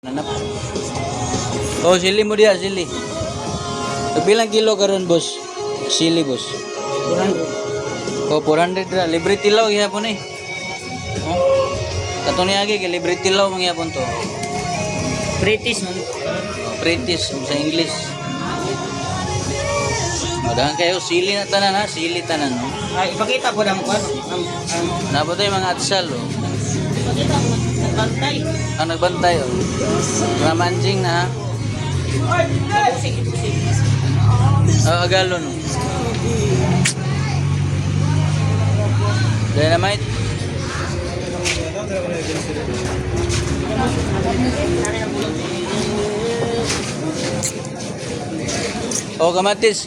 Nanap. Oh, sili mo dia, sili. Bilang kilo karon, boss? Sili, boss. 400. Oh, 400 ra. Libre tilaw gihapon eh. Oh. Kato ni agi kay libre tilaw man gihapon to. British man. Oh, British sa English. Madahan kayo sili na tanan ha, sili tanan. No? Ay, ipakita ko lang ko ano. Napatay mga atsal oh. Ipakita ko nagbantay. Ang nagbantay oh. Mga manjing na ha. Ibusik. Agalon oh. Dynamite. Oh, kamatis.